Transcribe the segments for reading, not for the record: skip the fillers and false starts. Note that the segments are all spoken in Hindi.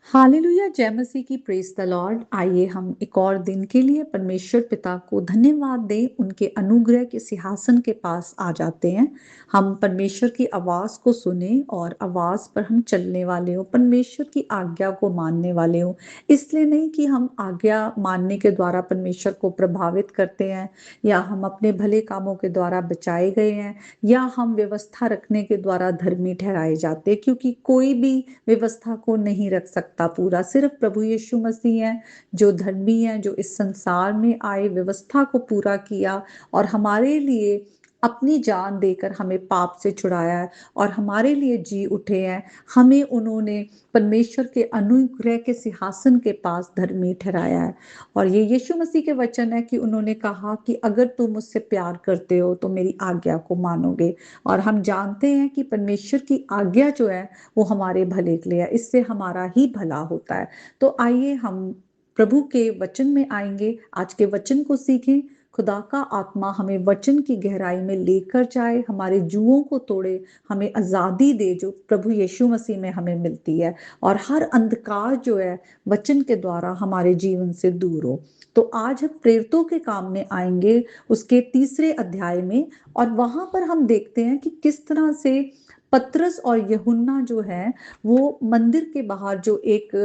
हालेलुया, जय मसीह की, प्रेज द लॉर्ड। आइए हम एक और दिन के लिए परमेश्वर पिता को धन्यवाद दें। उनके अनुग्रह के सिंहासन के पास आ जाते हैं। हम परमेश्वर की आवाज को सुने और आवाज पर हम चलने वाले हो, परमेश्वर की आज्ञा को मानने वाले हो। इसलिए नहीं कि हम आज्ञा मानने के द्वारा परमेश्वर को प्रभावित करते हैं, या हम अपने भले कामों के द्वारा बचाए गए हैं, या हम व्यवस्था रखने के द्वारा धर्मी ठहराए जाते हैं, क्योंकि कोई भी व्यवस्था को नहीं रख सकता पूरा। सिर्फ प्रभु यीशु मसीह हैं जो धर्मी हैं, जो इस संसार में आए, व्यवस्था को पूरा किया और हमारे लिए अपनी जान देकर हमें पाप से छुड़ाया है और हमारे लिए जी उठे हैं। हमें उन्होंने परमेश्वर के अनुग्रह के सिंहासन के पास धर्मी ठहराया है। और ये यीशु मसीह के वचन है कि उन्होंने कहा कि अगर तुम मुझसे प्यार करते हो तो मेरी आज्ञा को मानोगे। और हम जानते हैं कि परमेश्वर की आज्ञा जो है वो हमारे भले के लिए है, इससे हमारा ही भला होता है। तो आइए हम प्रभु के वचन में आएंगे, आज के वचन को सीखें। खुदा का आत्मा हमें वचन की गहराई में लेकर जाए, हमारे जुओं को तोड़े, हमें आजादी दे जो प्रभु यीशु मसीह में हमें मिलती है, और हर अंधकार जो है वचन के द्वारा हमारे जीवन से दूर हो। तो आज हम प्रेरितों के काम में आएंगे, उसके तीसरे अध्याय में। और वहां पर हम देखते हैं कि किस तरह से पतरस और यूहन्ना जो है वो मंदिर के बाहर, जो एक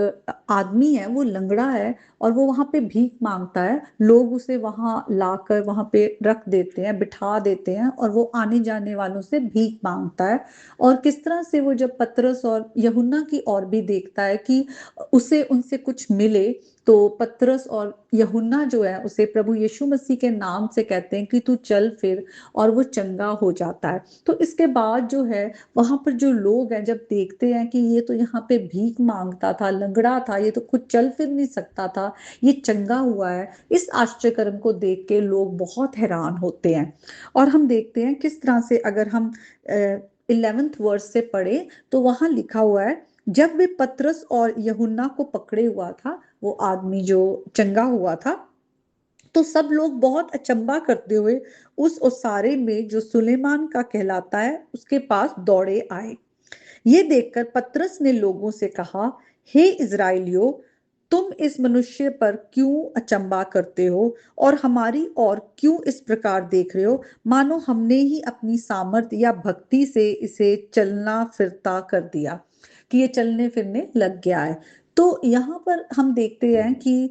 आदमी है वो लंगड़ा है और वो वहां पे भीख मांगता है, लोग उसे वहां लाकर वहां पे रख देते हैं, बिठा देते हैं, और वो आने जाने वालों से भीख मांगता है। और किस तरह से वो जब पतरस और यूहन्ना की ओर भी देखता है कि उसे उनसे कुछ मिले, तो पतरस और यूहन्ना जो है उसे प्रभु यीशु मसीह के नाम से कहते हैं कि तू चल फिर, और वो चंगा हो जाता है। तो इसके बाद जो है वहां पर जो लोग हैं जब देखते हैं कि ये तो यहाँ पे भीख मांगता था, लंगड़ा था, ये तो खुद चल फिर नहीं सकता था, ये चंगा हुआ है, इस आश्चर्य को देख के लोग बहुत हैरान होते हैं। और हम देखते हैं किस तरह से, अगर हम 11th वर्स से पढ़े तो वहां लिखा हुआ है, जब वे पतरस और यूहन्ना को पकड़े हुआ था, वो आदमी जो चंगा हुआ था, तो सब लोग बहुत अचंबा करते हुए उस ओसारे में जो सुलेमान का कहलाता है उसके पास दौड़े आए। ये देखकर पतरस ने लोगों से कहा, हे इज़राइलियों, तुम इस मनुष्य पर क्यों अचंबा करते हो और हमारी ओर क्यों इस प्रकार देख रहे हो, मानो हमने ही अपनी सामर्थ या भक्ति से इसे चलना फिरता कर दिया, कि ये चलने फिरने लग गया है। तो यहाँ पर हम देखते हैं कि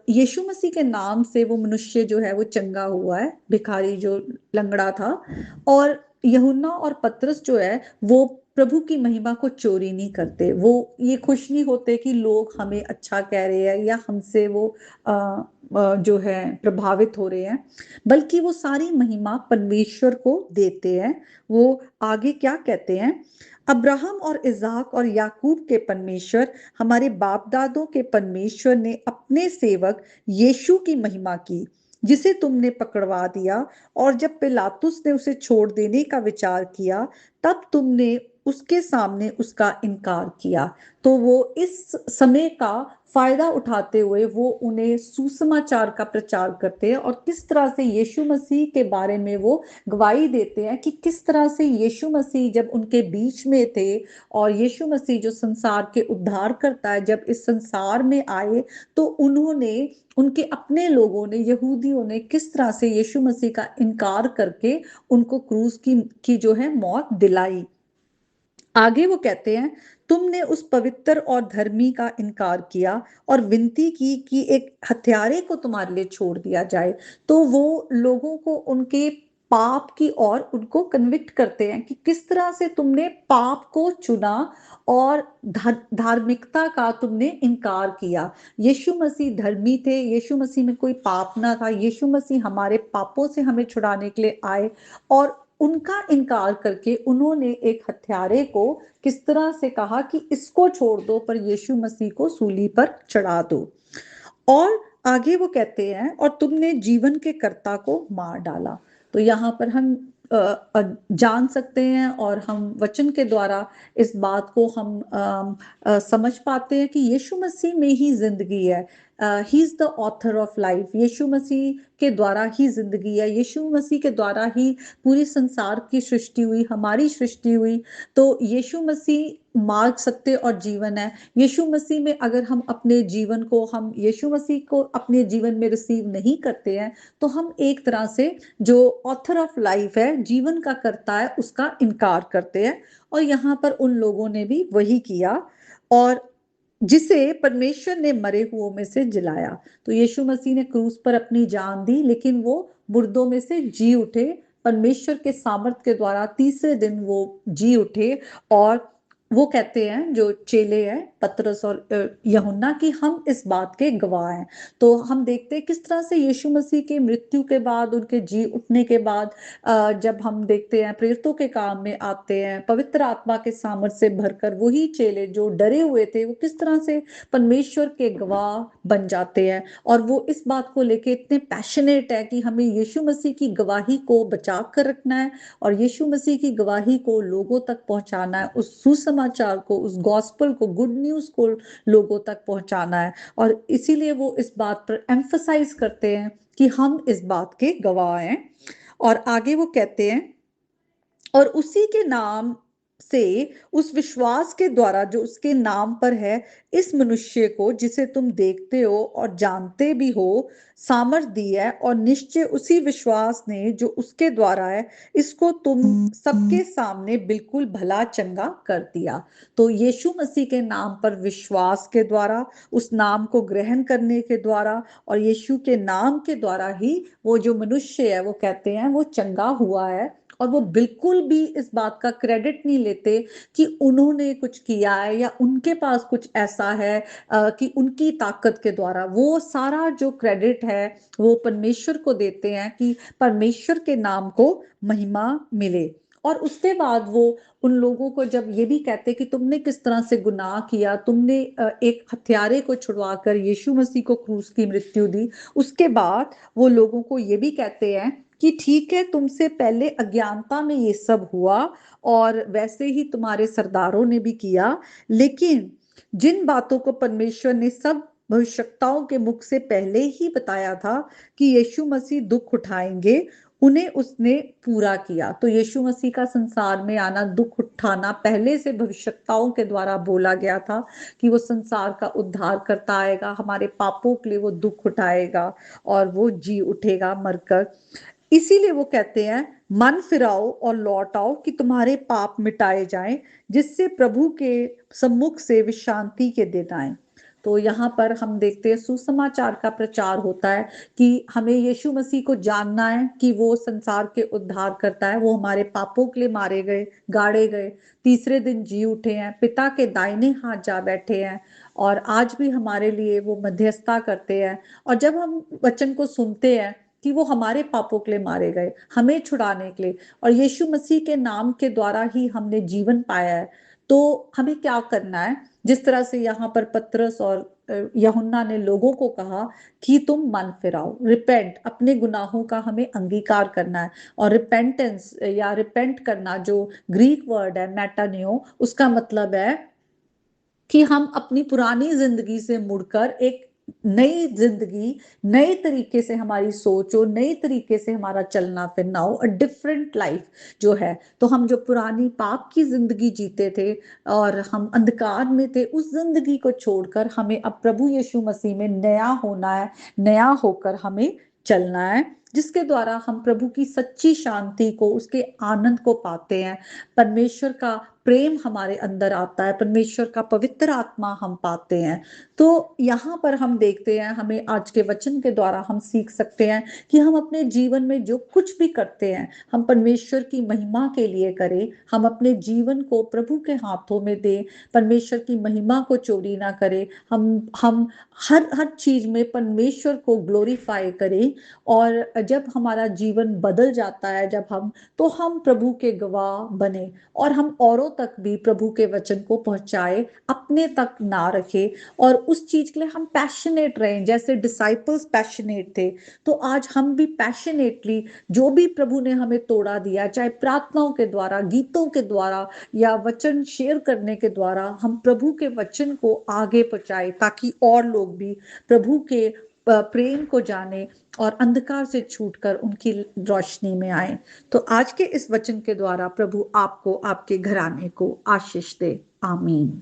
यीशु मसीह के नाम से वो मनुष्य जो है वो चंगा हुआ है, भिखारी जो लंगड़ा था। और यूहन्ना और पतरस जो है वो प्रभु की महिमा को चोरी नहीं करते, वो ये खुश नहीं होते कि लोग हमें अच्छा कह रहे हैं या हमसे वो जो है प्रभावित हो रहे हैं, बल्कि वो सारी महिमा परमेश्वर को देते हैं। वो आगे क्या कहते हैं, अब्राहम और इजाक और याकूब के परमेश्वर, हमारे बाप दादों के परमेश्वर ने अपने सेवक यीशु की महिमा की, जिसे तुमने पकड़वा दिया, और जब पिलातुस ने उसे छोड़ देने का विचार किया, तब तुमने उसके सामने उसका इनकार किया। तो वो इस समय का फायदा उठाते हुए वो उन्हें सुसमाचार का प्रचार करते हैं, और किस तरह से यीशु मसीह के बारे में वो गवाही देते हैं कि किस तरह से यीशु मसीह जब उनके बीच में थे, और यीशु मसीह जो संसार के उद्धार करता है जब इस संसार में आए, तो उन्होंने, उनके अपने लोगों ने, यहूदियों ने किस तरह से यीशु मसीह का इनकार करके उनको क्रूस की जो है मौत दिलाई। आगे वो कहते हैं, तुमने उस पवित्र और धर्मी का इनकार किया और विनती की कि एक हत्यारे को तुम्हारे लिए छोड़ दिया जाए। तो वो लोगों को उनके पाप की ओर उनको कन्विक्ट करते हैं कि किस तरह से तुमने पाप को चुना और धार्मिकता का तुमने इनकार किया। यीशु मसीह धर्मी थे, यीशु मसीह में कोई पाप ना था, यीशु मसीह हमारे पापों से हमें छुड़ाने के लिए आए, और उनका इनकार करके उन्होंने एक हत्यारे को किस तरह से कहा कि इसको छोड़ दो पर यीशु मसीह को सूली पर चढ़ा दो। और आगे वो कहते हैं, और तुमने जीवन के कर्ता को मार डाला। तो यहाँ पर हम जान सकते हैं, और हम वचन के द्वारा इस बात को हम समझ पाते हैं कि यीशु मसीह में ही जिंदगी है। He is the author of life. Yeshu Masih के द्वारा ही जिंदगी है, यीशु मसीह के द्वारा ही पूरी संसार की सृष्टि हुई, हमारी सृष्टि हुई। तो यीशु मसीह मार्ग, सत्य और जीवन है। यीशु मसीह में अगर हम अपने जीवन को, हम यीशु मसीह को अपने जीवन में रिसीव नहीं करते हैं, तो हम एक तरह से जो ऑथर ऑफ लाइफ है, जीवन का कर्ता है, उसका इनकार करते हैं। और यहाँ पर उन लोगों ने भी वही किया, और जिसे परमेश्वर ने मरे हुओं में से जिलाया। तो यीशु मसीह ने क्रूस पर अपनी जान दी, लेकिन वो मुर्दों में से जी उठे, परमेश्वर के सामर्थ के द्वारा तीसरे दिन वो जी उठे। और वो कहते हैं, जो चेले हैं पतरस और यूहन्ना, कि हम इस बात के गवाह हैं। तो हम देखते हैं किस तरह से यीशु मसीह की मृत्यु के बाद, उनके जी उठने के बाद, जब हम देखते हैं प्रेरितों के काम में आते हैं, पवित्र आत्मा के सामर्थ से भरकर वही चेले जो डरे हुए थे, वो किस तरह से परमेश्वर के गवाह बन जाते हैं। और वो इस बात को लेके इतने पैशनेट है कि हमें यीशु मसीह की गवाही को बचा कर रखना है, और यीशु मसीह की गवाही को लोगों तक पहुंचाना है, उस सुसमाचार को, उस गॉस्पल को, गुड न्यूज को लोगों तक पहुंचाना है। और इसीलिए वो इस बात पर एम्फसाइज करते हैं कि हम इस बात के गवाह हैं। और आगे वो कहते हैं, और उसी के नाम से, उस विश्वास के द्वारा जो उसके नाम पर है, इस मनुष्य को जिसे तुम देखते हो और जानते भी हो सामर्थ दी है, और निश्चय उसी विश्वास ने जो उसके द्वारा है, इसको तुम सबके सामने बिल्कुल भला चंगा कर दिया। तो यीशु मसीह के नाम पर विश्वास के द्वारा, उस नाम को ग्रहण करने के द्वारा, और यीशु के नाम के द्वारा ही वो जो मनुष्य है, वो कहते हैं वो चंगा हुआ है। और वो बिल्कुल भी इस बात का क्रेडिट नहीं लेते कि उन्होंने कुछ किया है या उनके पास कुछ ऐसा है कि उनकी ताकत के द्वारा। वो सारा जो क्रेडिट है वो परमेश्वर को देते हैं, कि परमेश्वर के नाम को महिमा मिले। और उसके बाद वो उन लोगों को जब ये भी कहते कि तुमने किस तरह से गुनाह किया, तुमने एक हत्यारे को छुड़वाकर यीशु मसीह को क्रूस की मृत्यु दी, उसके बाद वो लोगों को ये भी कहते हैं कि ठीक है, तुमसे पहले अज्ञानता में ये सब हुआ, और वैसे ही तुम्हारे सरदारों ने भी किया, लेकिन जिन बातों को परमेश्वर ने सब भविष्यवक्ताओं के मुख से पहले ही बताया था कि यीशु मसीह दुख उठाएंगे, उन्हें उसने पूरा किया। तो यीशु मसीह का संसार में आना, दुख उठाना, पहले से भविष्यवक्ताओं के द्वारा बोला गया था कि वो संसार का उद्धार करता आएगा, हमारे पापों के लिए वो दुख उठाएगा, और वो जी उठेगा मरकर। इसीलिए वो कहते हैं, मन फिराओ और लौट आओ कि तुम्हारे पाप मिटाए जाएं, जिससे प्रभु के सम्मुख से विश्रांति के दिन आए। तो यहाँ पर हम देखते हैं सुसमाचार का प्रचार होता है कि हमें यीशु मसीह को जानना है कि वो संसार के उद्धार करता है, वो हमारे पापों के लिए मारे गए, गाड़े गए, तीसरे दिन जी उठे हैं, पिता के दाहिने हाथ जा बैठे हैं, और आज भी हमारे लिए वो मध्यस्थता करते हैं। और जब हम वचन को सुनते हैं कि वो हमारे पापों के लिए मारे गए, हमें छुड़ाने के लिए, और यीशु मसीह के नाम के द्वारा ही हमने जीवन पाया है, तो हमें क्या करना है? जिस तरह से यहाँ पर पतरस और यूहन्ना ने लोगों को कहा कि तुम मन फिराओ, रिपेंट, अपने गुनाहों का हमें अंगीकार करना है। और रिपेंटेंस या रिपेंट करना, जो ग्रीक वर्ड है मेटानियो, उसका मतलब है कि हम अपनी पुरानी जिंदगी से मुड़कर एक नई जिंदगी, नए तरीके से हमारी सोच हो, नए तरीके से हमारा चलना फिरना हो, अ डिफरेंट लाइफ जो है। तो हम जो पुरानी पाप की जिंदगी जीते थे और हम अंधकार में थे, उस जिंदगी को छोड़कर हमें अब प्रभु यीशु मसीह में नया होना है, नया होकर हमें चलना है, जिसके द्वारा हम प्रभु की सच्ची शांति को, उसके आनंद को पाते हैं। परमेश्वर का प्रेम हमारे अंदर आता है, परमेश्वर का पवित्र आत्मा हम पाते हैं। तो यहाँ पर हम देखते हैं, हमें आज के वचन के द्वारा हम सीख सकते हैं कि हम अपने जीवन में जो कुछ भी करते हैं, हम परमेश्वर की महिमा के लिए करें, हम अपने जीवन को प्रभु के हाथों में दें, परमेश्वर की महिमा को चोरी ना करें, हम हर हर चीज में परमेश्वर को ग्लोरीफाई करें। और जब हमारा जीवन बदल जाता है, जब हम, तो हम प्रभु के गवाह बने, और हम औरों तक भी प्रभु के वचन को पहुंचाए, अपने तक ना रखे और उस चीज के लिए हम पैशनेट रहें। जैसे डिसाइपल्स पैशनेट थे, तो आज हम भी पैशनेटली जो भी प्रभु ने हमें तोड़ा दिया, चाहे प्रार्थनाओं के द्वारा, गीतों के द्वारा या वचन शेयर करने के द्वारा, हम प्रभु के वचन को आगे पहुंचाए ताकि और लोग भी प्रभु के प्रेम को जाने और अंधकार से छूटकर उनकी रोशनी में आए। तो आज के इस वचन के द्वारा प्रभु आपको, आपके घराने को आशीष दे। आमीन।